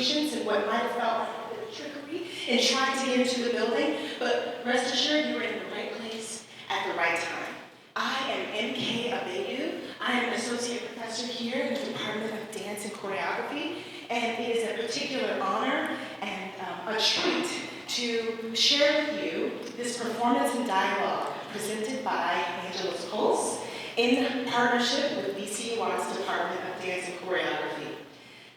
patience and what might have felt like a bit of trickery in trying to get into the building, but rest assured you were in the right place at the right time. I am MK Abedu. I am an associate professor here in the Department of Dance and Choreography, and it is a particular honor and a treat to share with you this performance and dialogue presented by Angelos Pulse in partnership with VCU's Department of Dance and Choreography.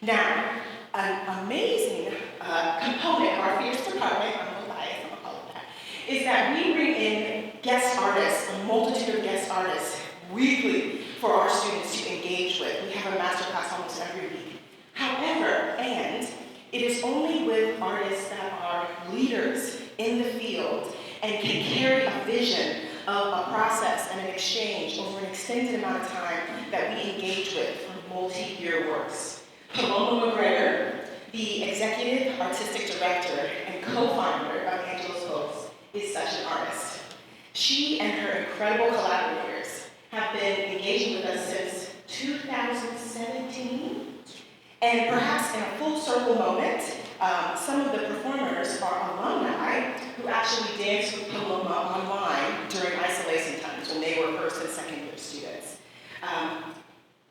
Now, an amazing component of our theater department, I'm going to lie, I'm going to call it that, is that we bring in guest artists, a multitude of guest artists, weekly for our students to engage with. We have a masterclass almost every week. However, and it is only with artists that are leaders in the field and can carry a vision of a process and an exchange over an extended amount of time that we engage with for multi-year works. Paloma McGregor, the executive artistic director and co-founder of Angelos Pulse, is such an artist. She and her incredible collaborators have been engaging with us since 2017. And perhaps in a full circle moment, some of the performers are alumni who actually danced with Paloma online during isolation times when they were first and second year students.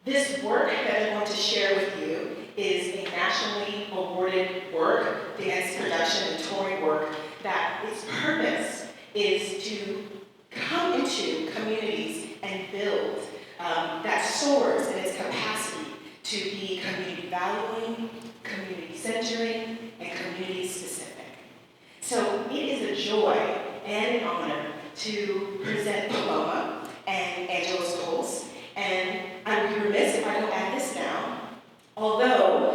This work that I'm going to share with you is a nationally awarded work, dance production and touring work, that its purpose is to come into communities and build that soars in its capacity to be community valuing, community centering, and community specific. So it is a joy and an honor to present Paloma and Angelos Pulse, and I would be remiss if I don't add this now. Although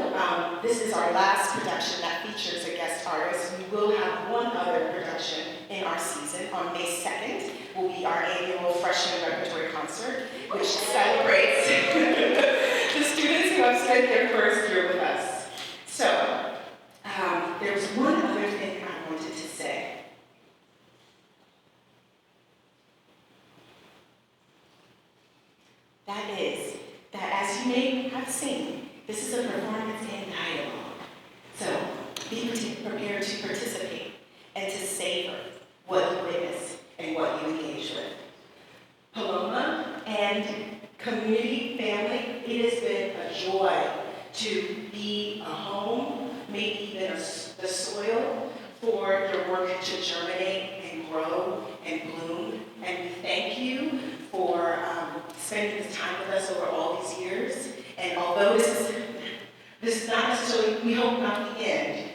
this is our last production that features a guest artist, we will have one other production in our season. On May 2nd will be our annual Freshman Repertory Concert, which celebrates the students who have spent their first year with us. So, there's one other thing I wanted to say. That is, that as you may have seen, this is a performance and dialogue. So, be prepared to participate and to savor what you witness and what you engage with. Paloma and community, family, it has been a joy to be a home, maybe even the soil for your work to germinate and grow and bloom. And we thank you for spending this time with us over all these years. And although this is not necessarily, we hope, not the end,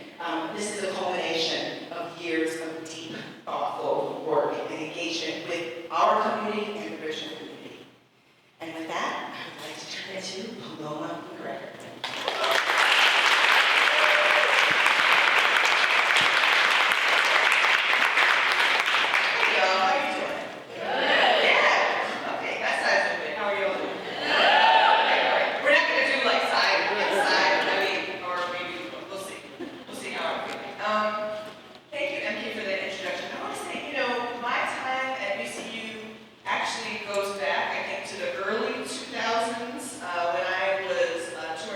this is a culmination of years of deep, thoughtful work and engagement with our community and the Richmond community. And with that, I would like to turn it to Paloma McGregor. Goes back, I think, to the early 2000s when I was touring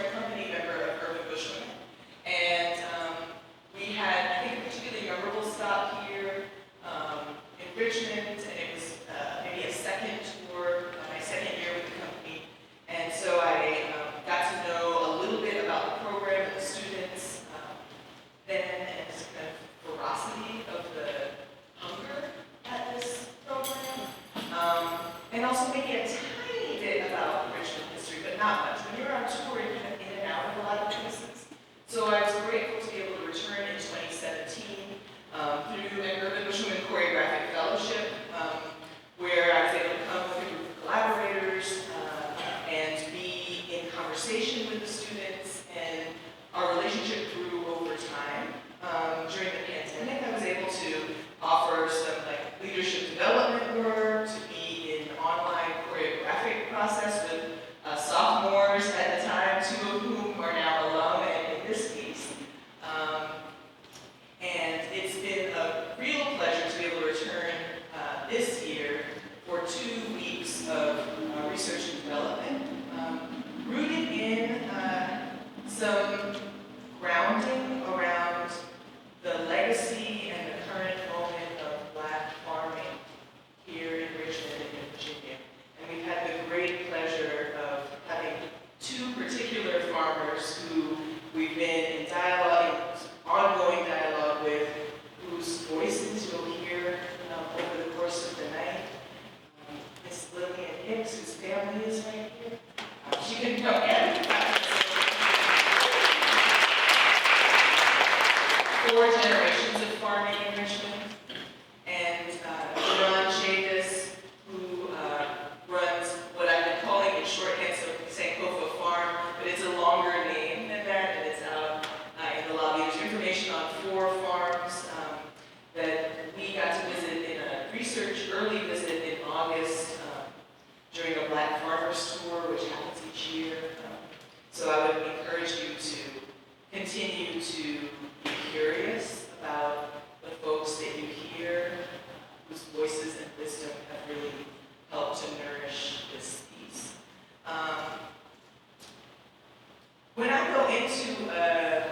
4 generations of farming in Richmond. And Ron Chavis, who runs what I've been calling in shorthand, so Sankofa Farm, but it's a longer name than that, and it's out in the lobby. There's information on 4 farms that we got to visit in a early visit in August during a Black Farmers Tour, which happens each year. So I would encourage you to continue to be curious about the folks that you hear, whose voices and wisdom have really helped to nourish this piece. When I go into a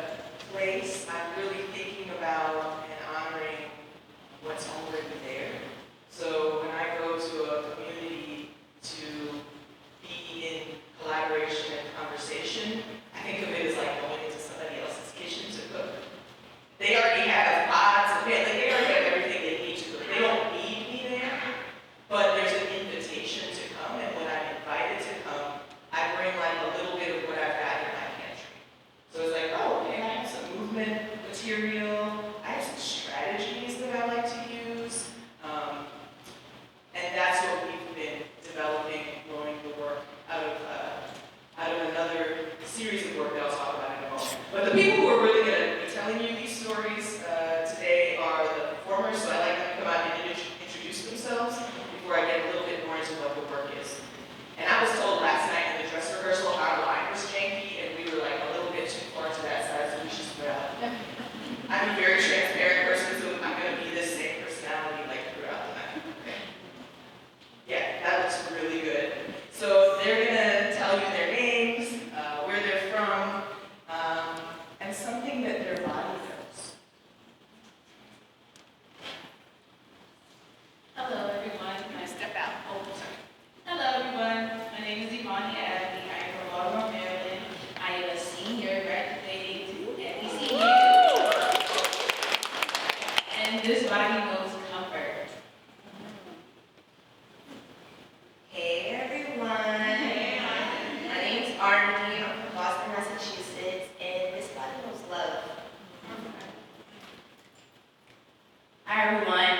place, I'm really thinking about and honoring what's already there. So when I go to a community to be in collaboration and conversation, I think of it as like going into somebody else's kitchen to cook. They already have pots and pans, like they already have everything they need to cook. They don't need me there, but there's an invitation to come, and when I'm invited to come, I bring like a little bit of what I've got in my pantry. So it's like, oh, okay, I have some movement material, I have some strategies that I like to use, and that's what we've been developing, growing the work out of another series of work that I'll talk about in a moment. But the people who are really going to be telling you these stories today are the performers, so I'd like them to come out and introduce themselves before I get a little bit more into what the work is. And I was told last night in the dress rehearsal our line was janky, and we were like a little bit too far to that side, so we should spread out. I'm a very transparent person, so I'm going to be this same personality like throughout the night. Okay. Yeah, that looks really good. So they're going to tell you their names, where they're from, and something that their body knows. Hello, everyone. Can I step out? Oh, sorry. Hello, everyone. My name is Ivania Abney. I am from Baltimore, Maryland. I am a senior graduating at VCU. And this body knows comfort. Hey everyone, my name's Arnie, I'm from Boston, Massachusetts, and this body knows love. Hi, everyone.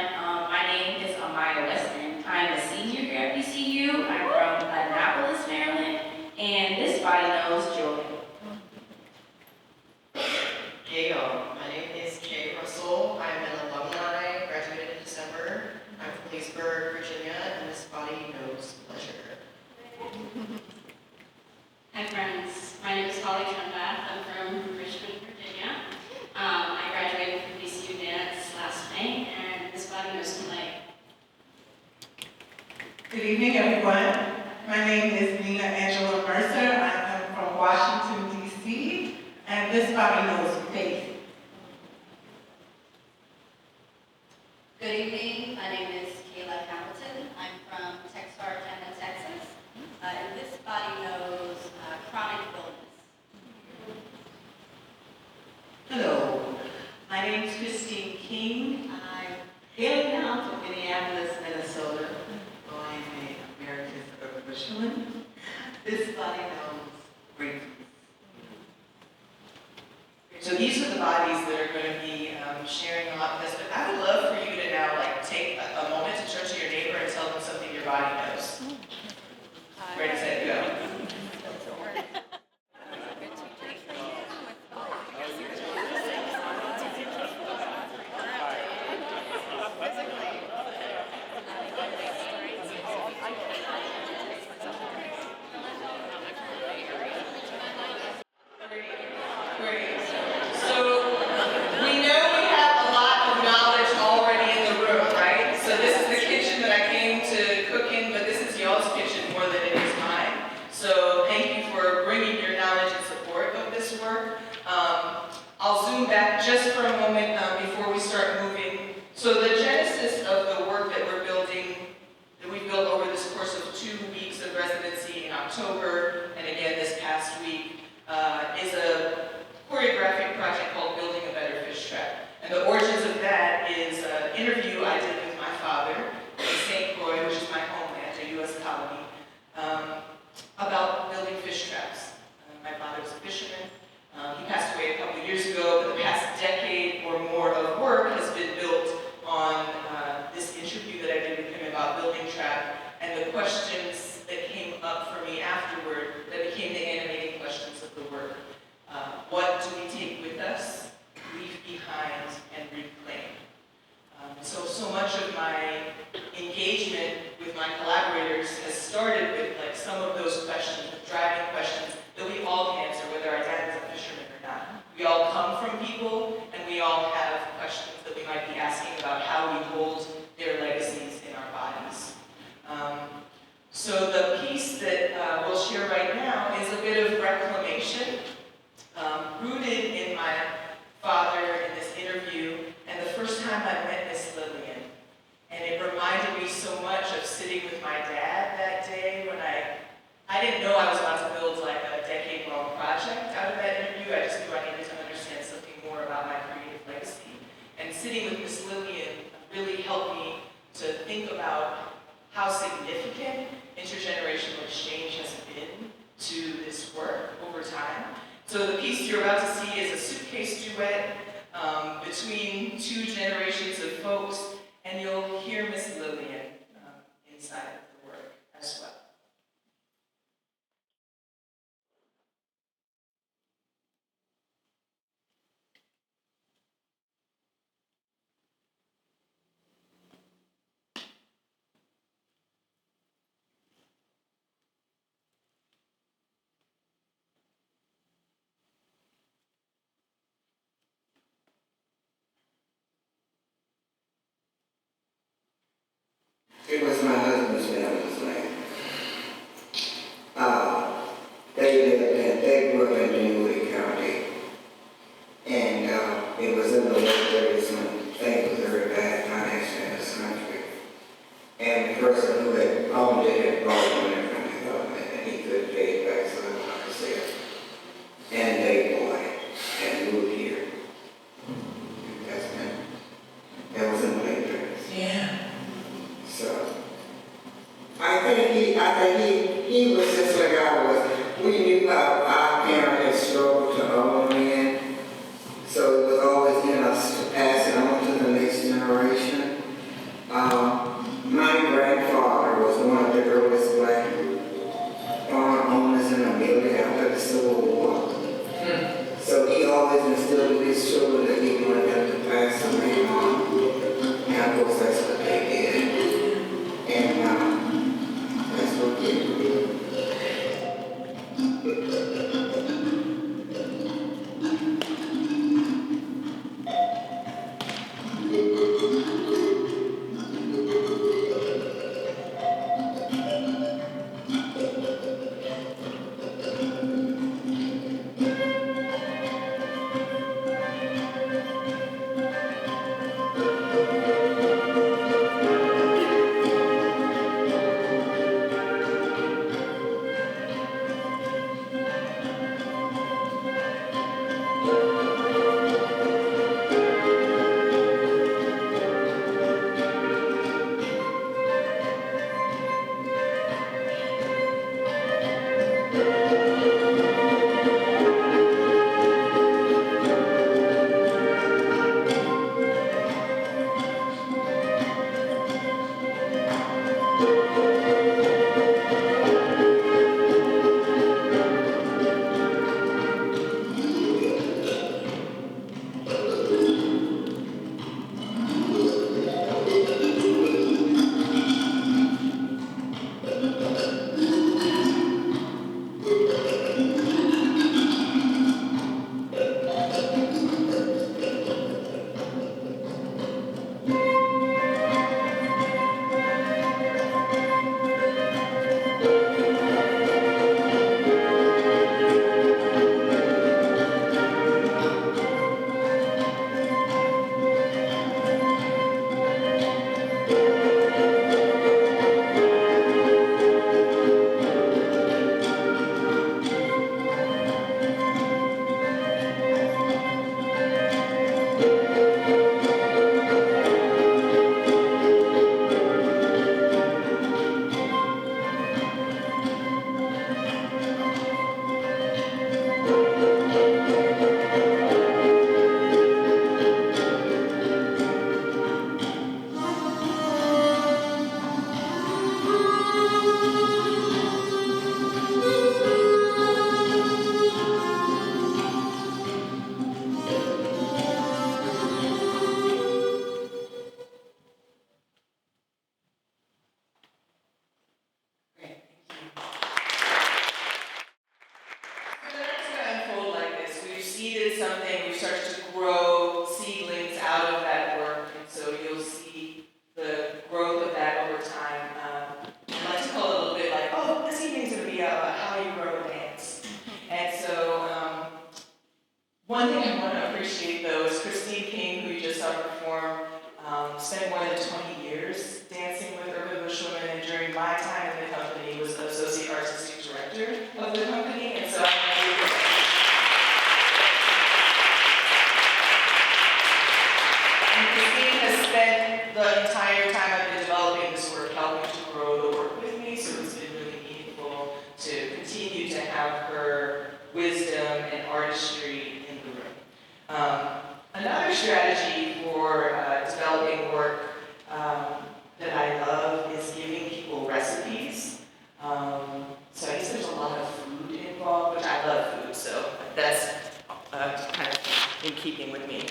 My name is Amaya Weston. I'm a senior here at VCU. I'm from Annapolis, Maryland. And this body knows joy. Hey y'all, my name is Kay Russell. I'm an alumni, graduated in December. I'm from Leesburg, Virginia, and this body knows pleasure. Hi friends, my name is Holly Trumbath. I'm from Richmond, Virginia. I graduated from VCU Dance last May, and this body knows play. Good evening, everyone. My name is Nina Angela Mercer. I am from Washington, D.C., and this body knows faith. Good evening, my name is Kayla Hamilton. I'm from Texarkana, Texas. And this body knows chronic illness. Hello, my name is Christine King. I'm hailing now from Minneapolis, Minnesota. I'm an American of Richmond. This body knows greatness. So these are the bodies that are going to be sharing a lot with us, but I would love for you to now take a moment to turn to your neighbor and tell them something your body knows. Ready, set, go. Great. So we know we have a lot of knowledge already in the room, right? So this is the kitchen that I came to cook in, but this is y'all's kitchen more than it is mine. So thank you for bringing your knowledge in support of this work. I'll zoom back just for a moment before we start moving. So the genesis of the work that we're building, that we built over this course of 2 weeks of residency in October, and again this past week, is a choreographic project called Building a Better Fish Trap. And the origins of that is an interview I did with my father in St. Croix, which is my homeland, a U.S. colony, about building fish traps. My father was a fisherman. He passed away a couple of years ago, but the past decade or all come from people, and we all have questions that we might be asking about how we hold their legacies in our bodies. So the piece that we'll share right now is a bit of reclamation, rooted in my father in this interview, and the first time I met Miss Lillian. And it reminded me so much of sitting with my dad that day when I didn't know I was about to build like a decade-long project out of that interview. I just knew I needed to understand something more about my creative legacy. And sitting with Miss Lillian really helped me to think about how significant intergenerational exchange has been to this work over time. So the piece you're about to see is a suitcase duet between two generations of folks, and you'll hear Miss Lillian inside of the work as well. It was my husband's family's land. They grew up in Dinwiddie County, and it was in the late 30s when things were very bad financially in this country. And the person who had owned it had borrowed money from the government, and he couldn't pay it back, so like I said, and they bought it and moved here. That was in the late 30s. Yeah. So I think he was just like I was. We knew how our parents had struggled to own land, so it was always in us to pass it on to the next generation. My grandfather was one of the earliest black farm owners in Amelia after the Civil War. So he always instilled in his children that he wanted them to pass the land on. And of course that's what they did. And that's what we did. appreciate those. Christine King, who you just saw perform, spent more than 20 years dancing with urban bush women, and during my time in the company was the associate artistic director of the company, and so I and Christine has spent the entire time I've been developing this work helping to grow the work with me, so it's been really meaningful to continue to have her wisdom and artistry in the room. Another strategy for developing work that I love is giving people recipes. So I guess there's a lot of food involved, which I love food, so that's kind of in keeping with me.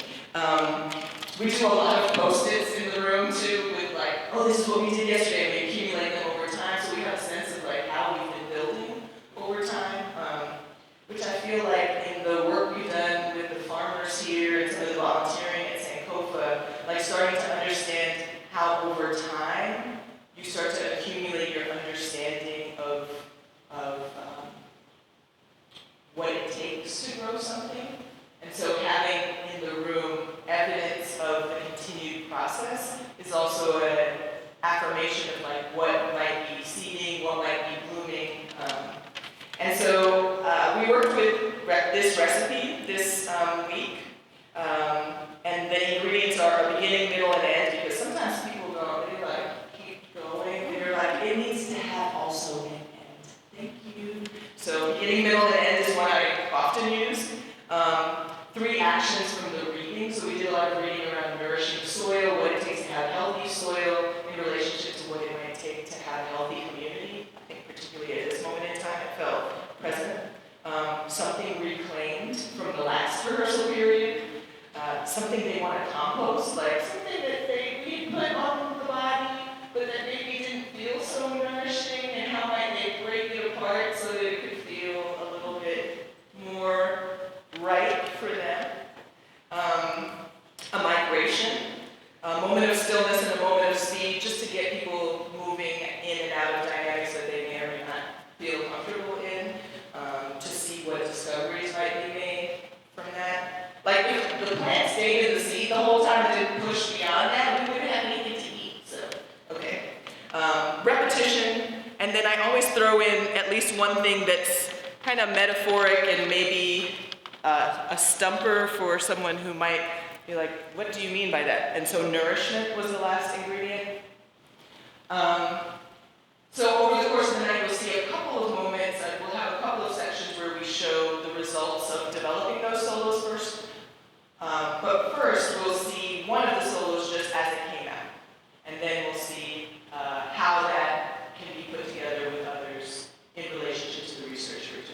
We do a lot of Post-its in the room too, with like, oh, this is what we did yesterday, and we accumulate them over time, so we have a sense of like how we've been building over time, which I feel like in the work we've done with the farmers here and some of the volunteering at Sankofa, like starting to understand how over time you start to accumulate your understanding of what it takes to grow something. And so having in the room evidence of the continued process is also an affirmation of like what might be seeding, what might be blooming. And so we worked with this recipe this week. And the ingredients are a beginning, middle, and end, because sometimes people don't, they like keep going. They're like, it needs to have also an end. Thank you. So beginning, middle, and end is what I often use. 3 actions from the reading. So we did a lot of reading around nourishing soil, what it takes to have healthy soil in relationship to what it might take to have a healthy community. I think particularly at this moment in time, it felt present. Something reclaimed from the last rehearsal period. Something they want to compost, like something that we put on the body, but that maybe didn't feel so nourishing, and how might they break it apart so that it could feel a little bit more right for them. A migration, a moment of stillness and a moment of speed, just to get people moving in and out of dynamics that they may or may not feel comfortable in, to see what discoveries might be made from that. Like if the plant stayed in the seed the whole time and didn't push beyond that, we wouldn't have anything to eat, so, okay. Repetition, and then I always throw in at least one thing that's kind of metaphoric and maybe a stumper for someone who might be like, what do you mean by that? And so nourishment was the last ingredient. So over the course of the night, you'll see a couple of moments, we'll have a couple of sections where we show the results of developing those solos first. But first, we'll see one of the solos just as it came out. And then we'll see how that can be put together with others in relationship to the research we're doing.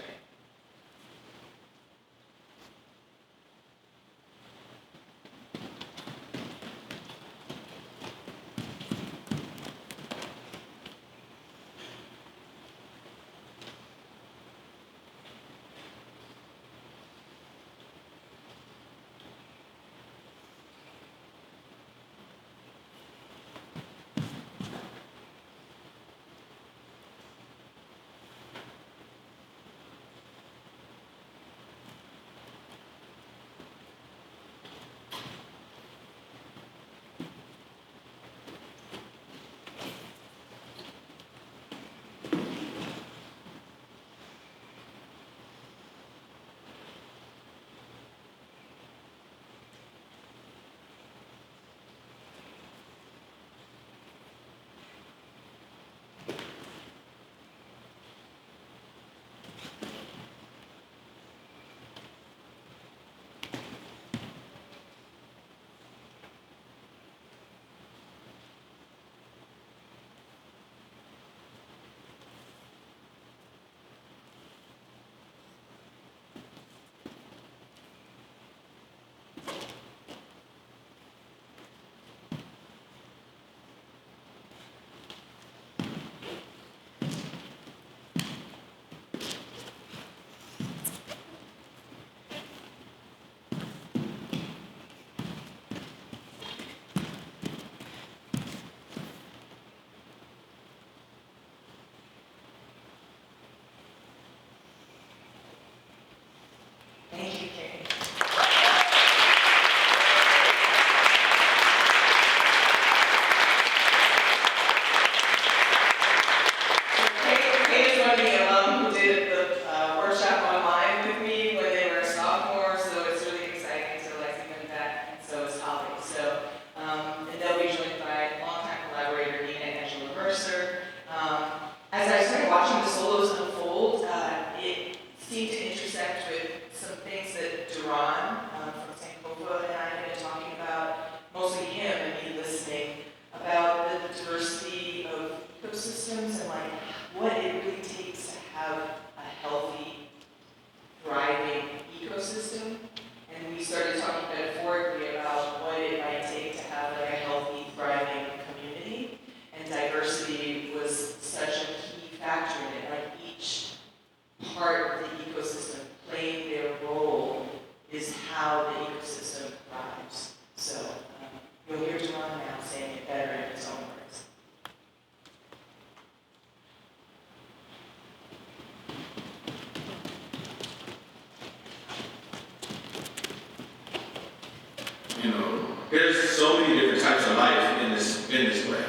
there's so many different types of life in this way.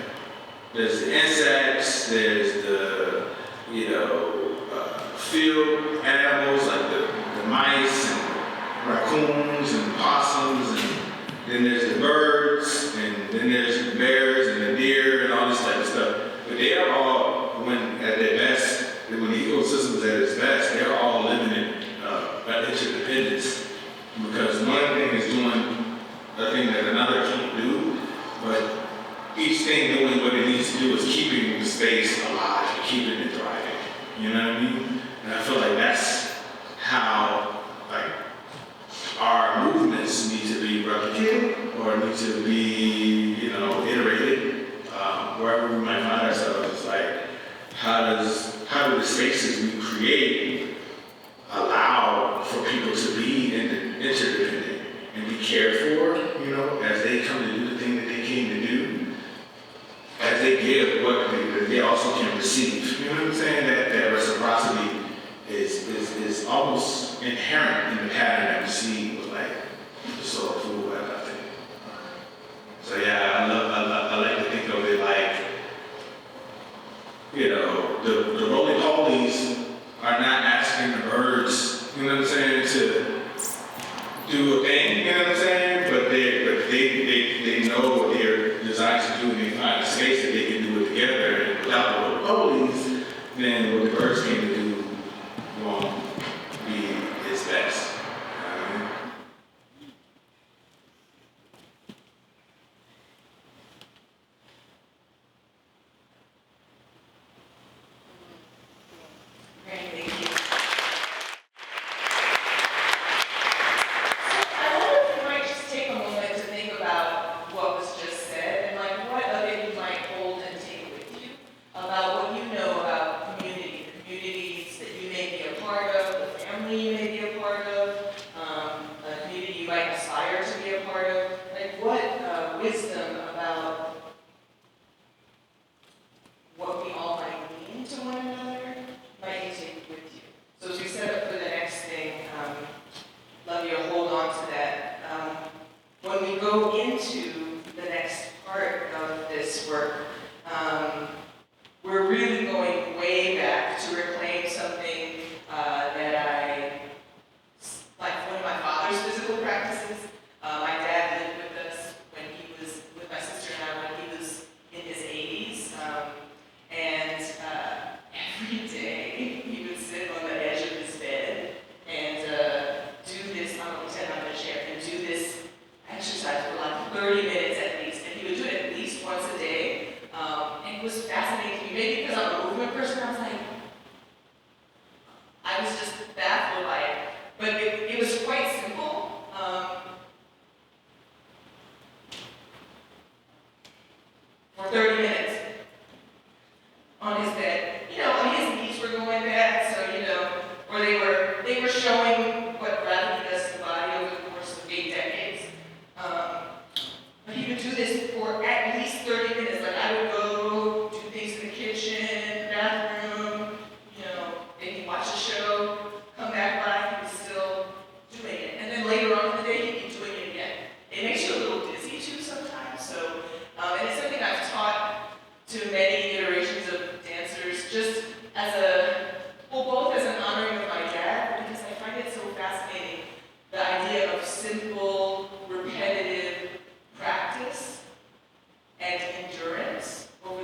There's the insects, there's the, field animals like the mice and raccoons and possums, and then there's the birds, and then there's the bears and the deer and all this type of stuff. But they are all, when at their best, when the ecosystem is at its best, they're all living in interdependence, because one thing is doing a thing that another can't do, but each thing doing what it needs to do is keeping the space alive and keeping it thriving. You know what I mean? And I feel like that's how our movements need to be replicated or need to be, iterated wherever we might find ourselves. It's like, how do the spaces we create allow for people to be interdependent and be cared for, as they come to do the thing that they came to do, as they give what they also can receive. You know what I'm saying? That reciprocity is almost inherent in the pattern that we see with the soul food, I think. So yeah, I like to think of it like, the roly-polies are not asking the birds, to do a thing, you know what I'm saying? But they know what they're designed to do, and they find a space that they can do it together. And without the roly-polies, then what the birds came to do won't be its best. Great, thank you. I wonder if you might just take a moment to think about what was just said and what of it you might hold and take with you about what you know about community, the communities that you may be a part of, the family you may be a part of, a community you might aspire to be a part of. What wisdom about what we all might mean to one another might you take with you? So as we set up for the next thing, love you to hold on to that. When we go into the next part of this work, we're really going way back to reclaim something that one of my father's physical practices. My dad lived with us when he was, with my sister and I, when he was in his 80s. And every day he would sit on the edge of his bed and do this, I'm going to pretend I'm in a chair, and do this exercise for 30 minutes at least. And he would do it at least once a day. And it was fascinating to me, maybe because I'm a movement person, I was just baffled by it. But it was quite simple. For 30 minutes on his bed. His knees were going bad, so, or they were showing what gravity does to the body over the course of 8 decades. But he would do this for at least 30 minutes. I would go do things in the kitchen, bathroom, maybe watch a show, come back by, he was still doing it. And then later on in the day, he'd be doing it again. It makes you a little dizzy too sometimes, so, and it's something I've taught to many iterations of dancers, just both as an honoring of my dad, because I find it so fascinating, the idea of simple, repetitive practice and endurance over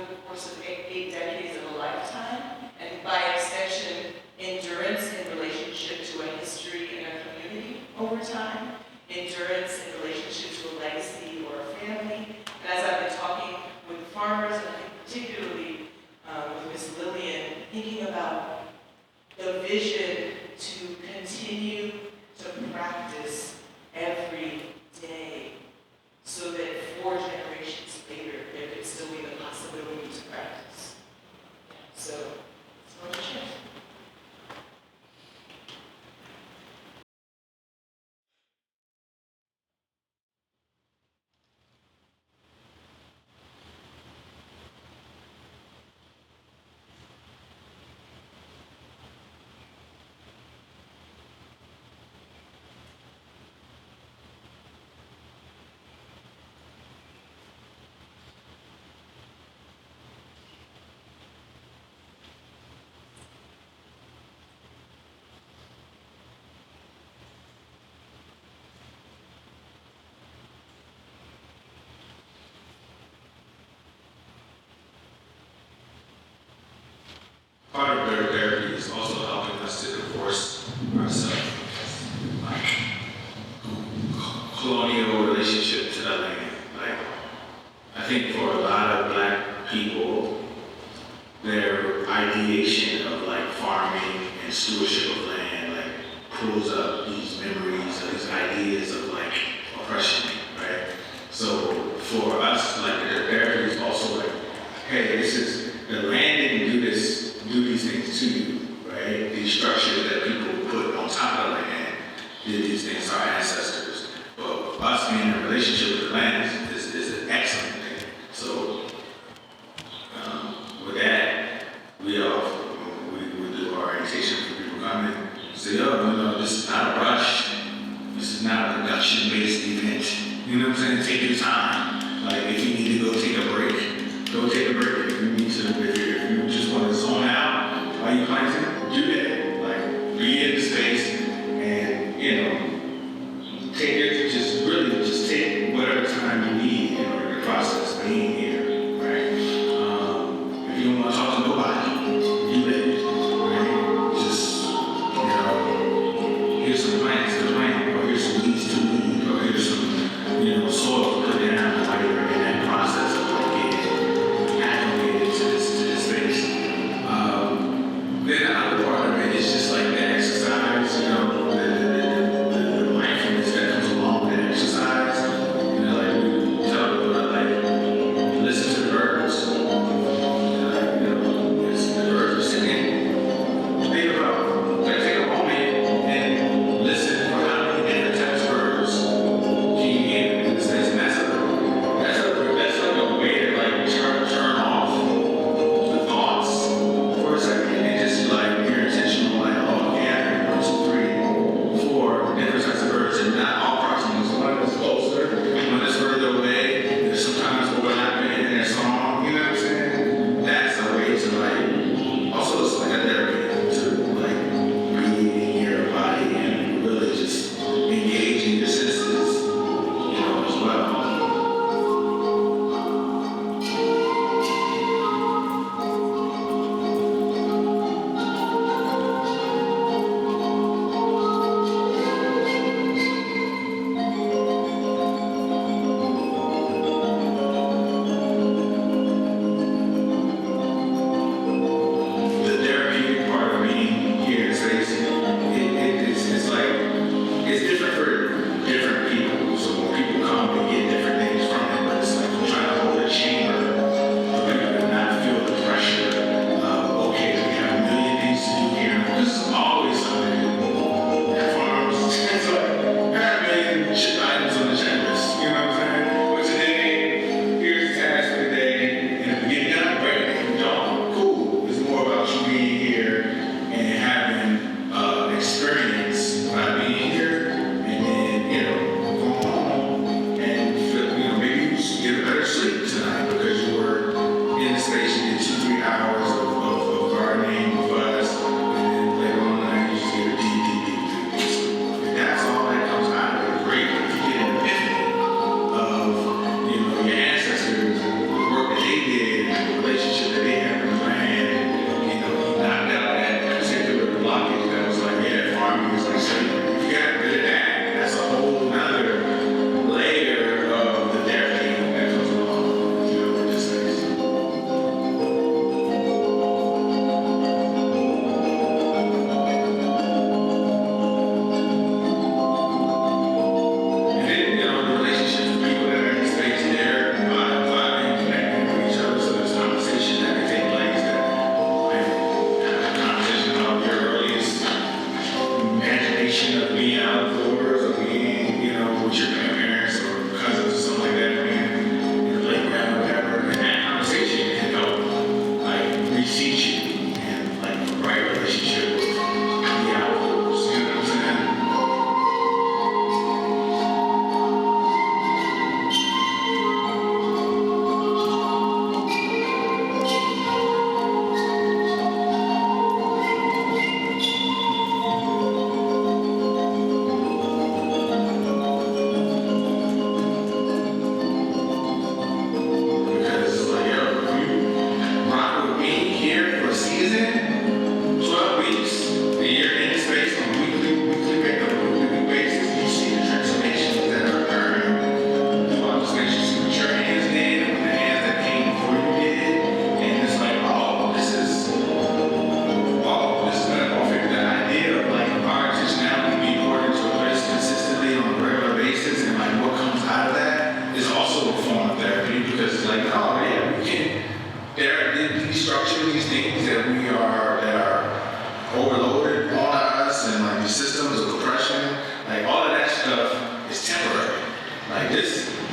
part of their therapy is also helping us to divorce ourselves from like colonial relationship to the land. Like, I think for a lot of Black people, their ideation of like farming and stewardship of land like pulls up these memories of these ideas of like oppression, right? So for us, like the therapy is also like, hey, this is the land didn't do these things to you, right? These structures that people put on top of the land did these things to our ancestors. But us being in a relationship with the land is an excellent thing. So with that, we do our orientation for people coming. Say, oh, you know, this is not a rush. This is not a production-based event. You know what I'm saying? Take your time. Like, if you need to go take a break, go take a break. If you need to, if you just want to zone out while you planting, do that. Like, be in the space and, you know, just take whatever time you need in order to process being here, right? If you don't want to talk to nobody, do that, right? Just, you know, here's some plants to plant, or here's some weeds to weed, or here's some, you know, soil to put down while you're in that process of like getting acclimated to this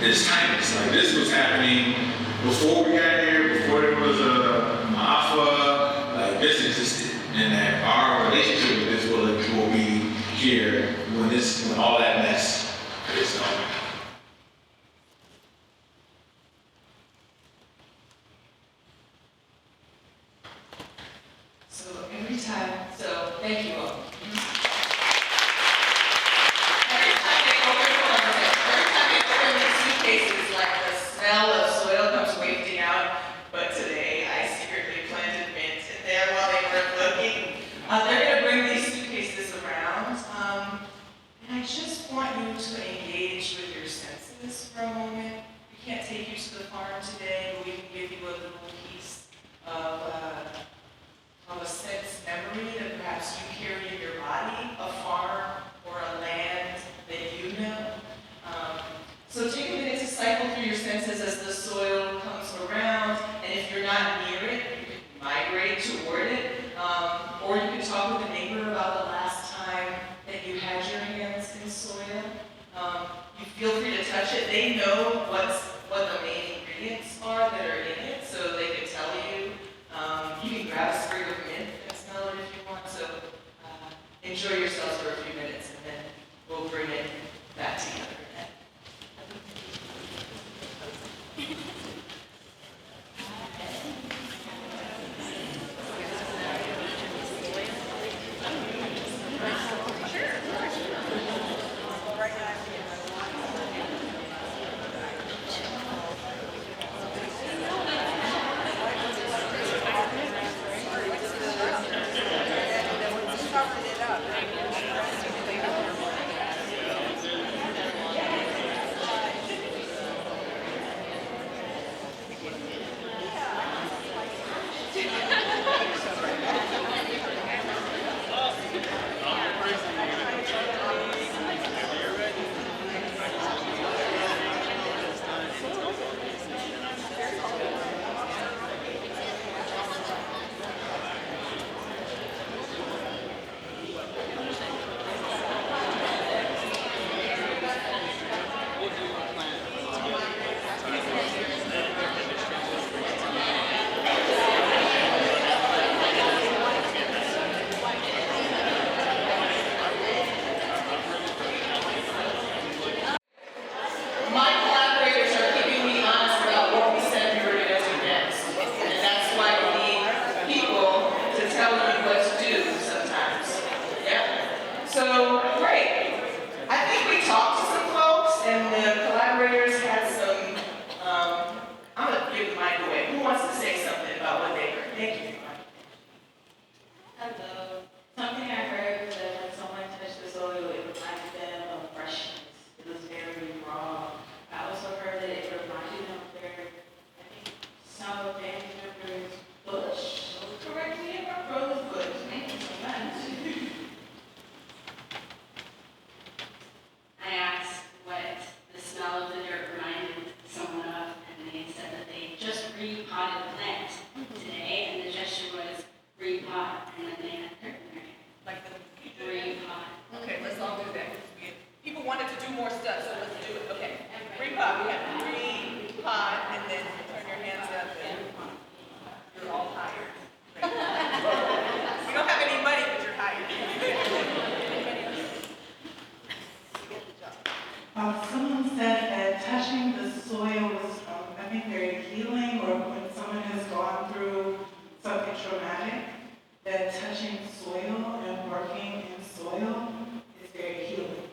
is timeless. Like this was happening before we got here, before there was a alpha, like this existed. And that our relationship with this will be here when all that mess is gone. Thank you all. Every time they open these suitcases, like the smell of soil comes wafting out. But today, I secretly planted mint in there while they were looking. They're going to bring these suitcases around. And I just want you to engage with your senses for a moment. We can't take you to the farm today, but we can give you a little piece of a sense memory that perhaps you carry in your body, a farm or a land that you know. So take a minute to cycle through your senses as the soil comes around, and if you're not near it, you can migrate toward it, or you can talk with a neighbor about the last time that you had your hands in soil. You feel free to touch it. They know what the main ingredients are that are in it, so they can tell you. You can grab a sprig of mint and smell it if you want. So enjoy yourselves for a few minutes, and then we'll bring it back together. Someone said that touching the soil was, I think, very healing, or when someone has gone through something traumatic, that touching soil and working in soil is very healing.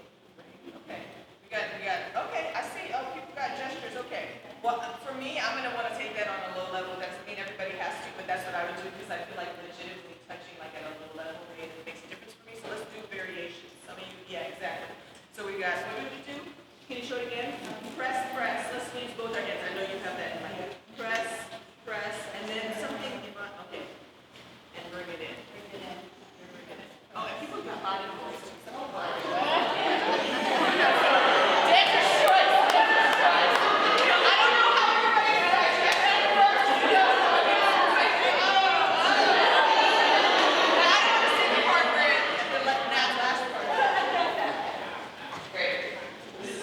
Okay, we got, okay, I see, oh, people got gestures, okay. Well, for me, I'm gonna wanna take that on a low level, doesn't mean everybody has to, but that's what I would do, because I feel like legitimately touching like at a low level, it makes a difference for me, so let's do variations. Some of you, yeah, exactly. So we got, what did we do? Can you show it again? Press, press, let's use both our hands, I know you have that in mind. Press, press, and then something, okay, and bring it in. Bring it in. Oh, and people got body voice too. Oh,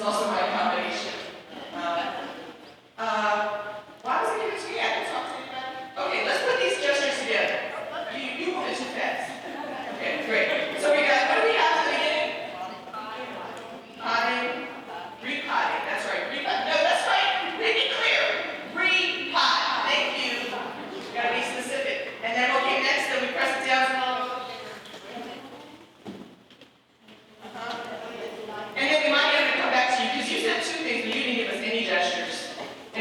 also my combination.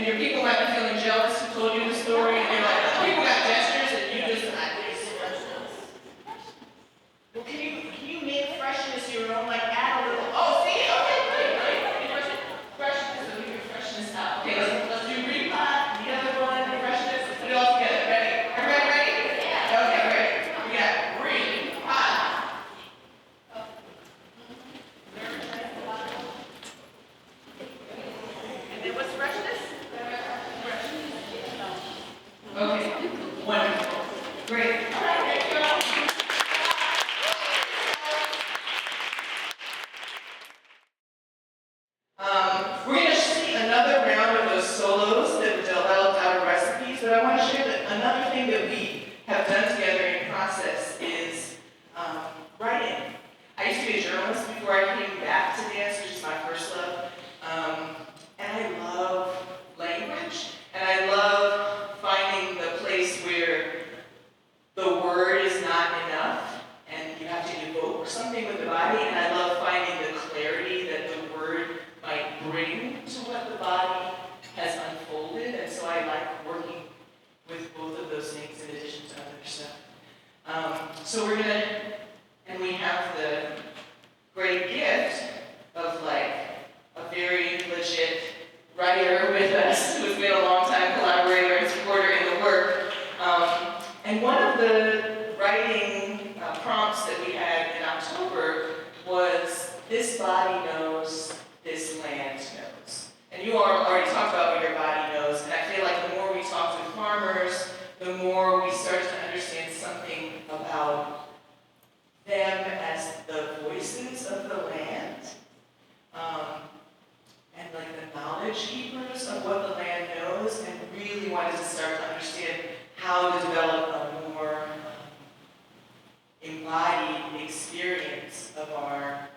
And your people might be feeling jealous who told you the story, and they're like, people got gestures, and you just, well, can you make freshness your own, like add a little, oh, see, okay, great. Freshness, so we can freshness up. Okay, let's do repot, the other one, freshness, let's put it all together. Ready? Everybody ready? Yeah. Okay, great. We got repot. And then what's freshness? Okay, wonderful. Great. All right, thank you all. We're going to see another round of those solos that were developed out of recipes, but I want to share that another thing that we have done together in process is writing. I used to be a journalist before I came back to dance, which is my first love, and I love language, and I love finding the place where the word is not enough, and you have to evoke something with the body, and I love finding the clarity that the word might bring to what the body has unfolded, and so I like working with both of those things in addition to other stuff. So we're gonna, and we have the great gift of like a very legit writer with us who's been a long time collaborator and supporter in the work. And one of the writing prompts that we had in October was, this body knows, this land knows. And you all already talked about what your body knows, and I feel like the more we talk to farmers, the more we start to understand something about them as the voices of the land, and like the knowledge keepers of what the land knows, and really wanted to start to understand how to develop a more embodied experience of our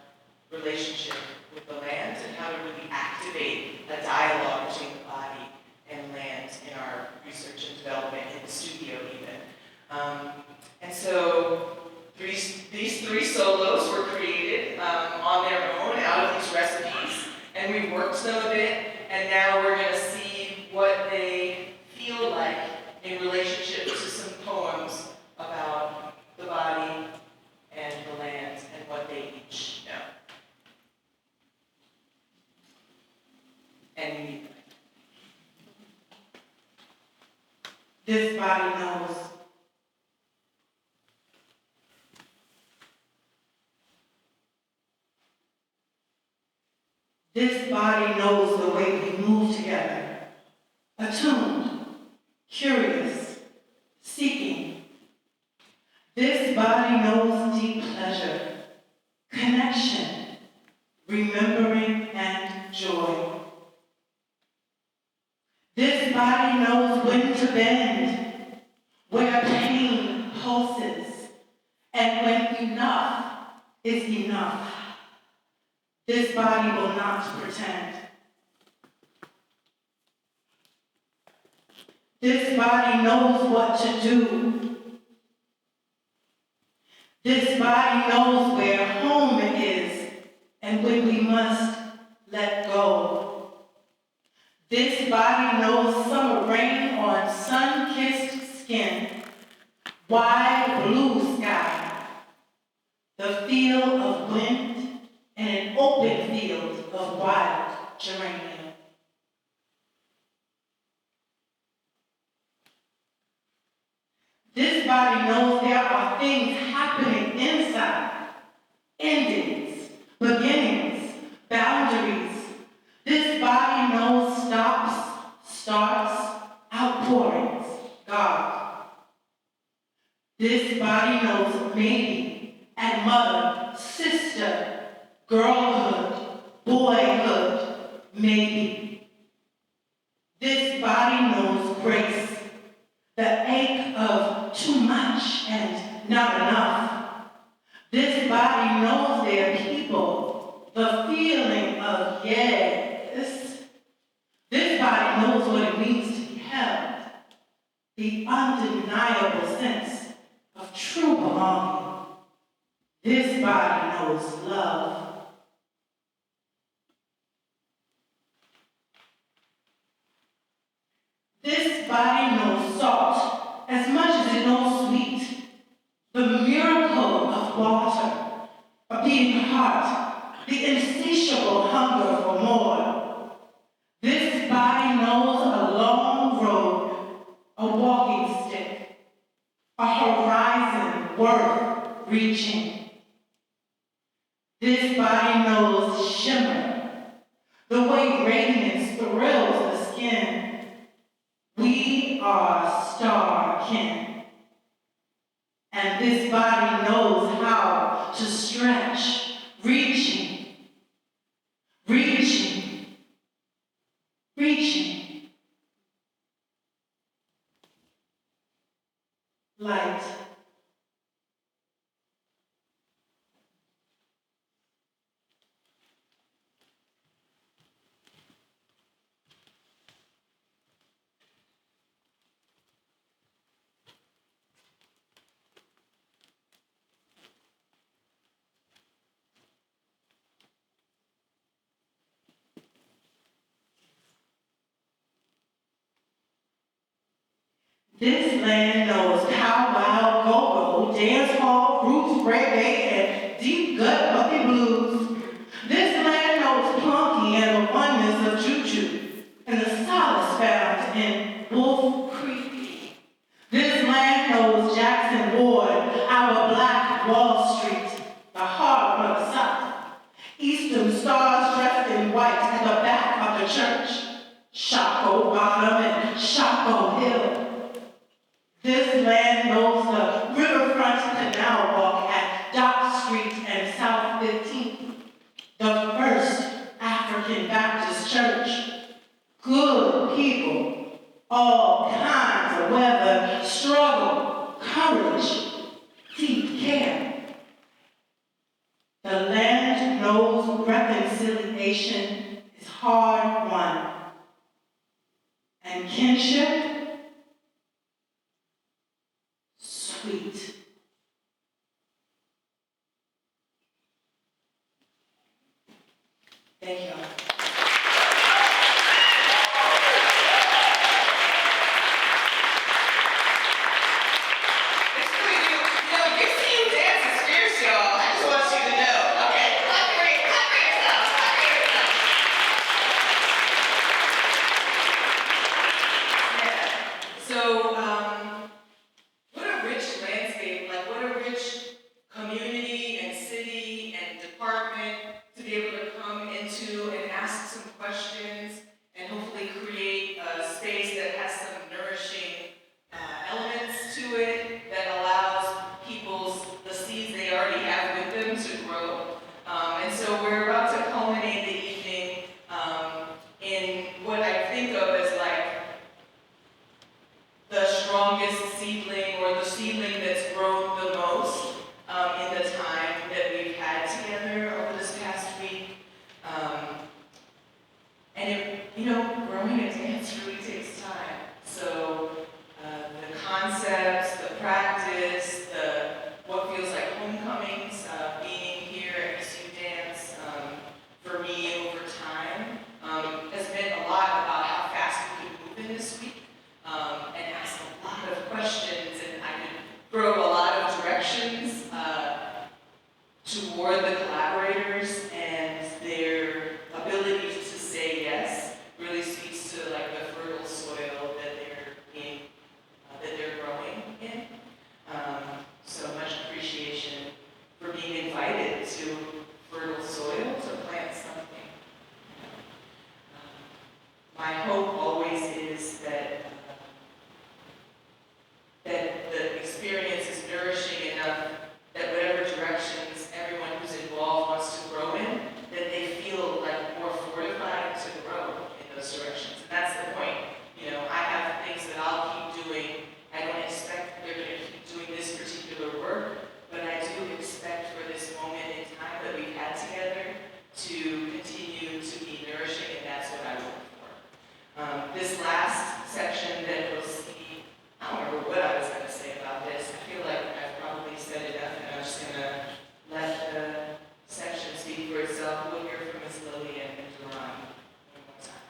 relationship with the land, and how to really activate a dialogue between the body and land in our research and development in the studio even. And so these three solos were created on their own out of these recipes, and we worked them a bit, and now we're going to see what they feel like in relationship to some poems about the body and the land and what they each know. And you. This body knows. This body knows the way we move together, attuned, curious, seeking. This body knows deep pleasure, connection, remembering, and joy. This body knows when to bend, where pain pulses, and when enough is enough. This body will not pretend. This body knows what to do. This body knows where home is and when we must let go. This body knows summer rain on sun-kissed skin, wide blue sky, the feel of wind, and an open field of wild geranium. This body knows there are things happening inside, endings, beginnings, boundaries. This body knows stops, starts, outpourings, God. This body knows maybe and mother, sister, girlhood, boyhood, maybe. This body knows grace, the ache of too much and not enough. This body knows their people, the feeling of yes. This body knows what it means to be held, the undeniable sense of true belonging. This body knows love. body knows salt as much as it knows sweet. The miracle of water, a beating heart, the insatiable hunger for more. This body knows a long road, a walking stick, a horizon worth reaching. This body knows shimmer, the way radiance thrills the skin. We are star kin. And this body knows how to stretch, reaching, reaching, reaching. Light. This land knows powwow, go-go, dance hall, roots, reggae, and deep gut bucket blues. This land knows plunky and the oneness of choo-choo, and the solace found in Wolf Creek. This land knows Jackson Ward, our black Wall Street, the heart of the South. Eastern stars dressed in white at the back of the church. Shockoe Bottom and Shockoe Hill. This land knows the riverfront canal walk at Dock Street and South 15th, the first African Baptist church. Good people, all kinds of weather, struggle, courage, deep care. The land knows reconciliation is hard won, and kinship sweet. Thank you all. This last section that we'll see, I don't remember what I was going to say about this. I feel like I've probably said enough, and I'm just going to let the section speak for itself. We'll hear from Ms. Lillian and Duran one more time.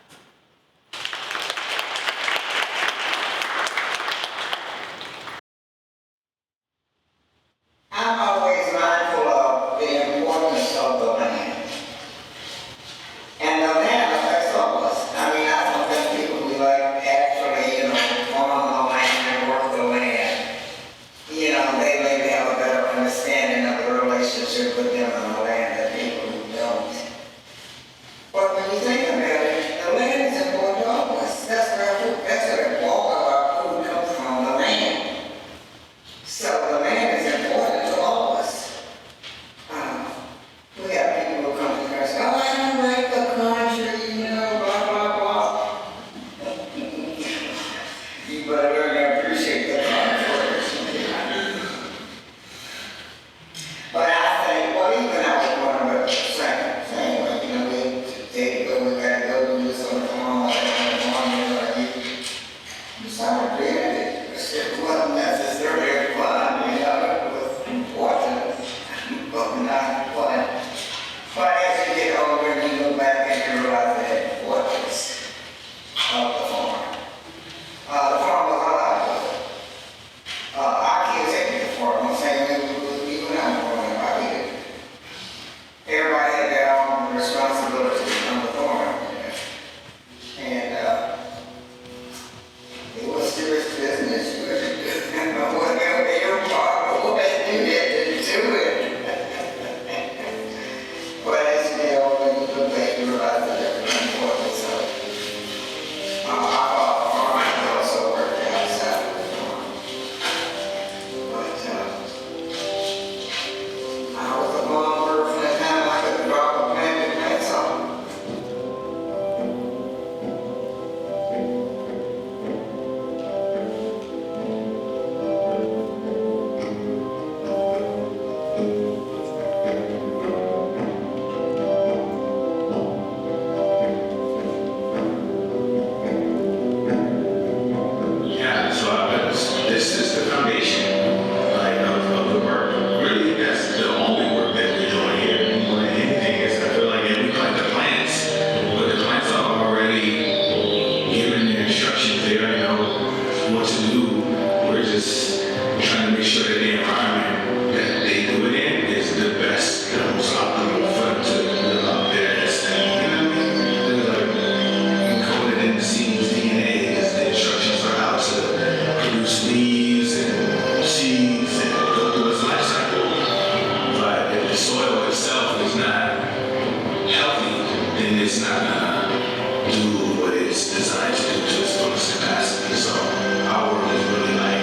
it's designed to do to its fullest capacity. So our work is really like,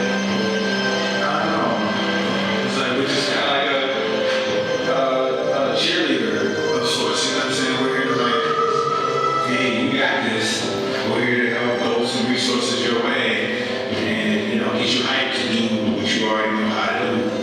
I don't know, it's like we're just kind of like a cheerleader of sorts, you know what I'm saying? We're here to like, hey, you got this. We're here to help throw some resources your way and, you know, get you hyped to do what you already know how to do.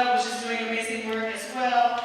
Club, which is doing amazing work as well.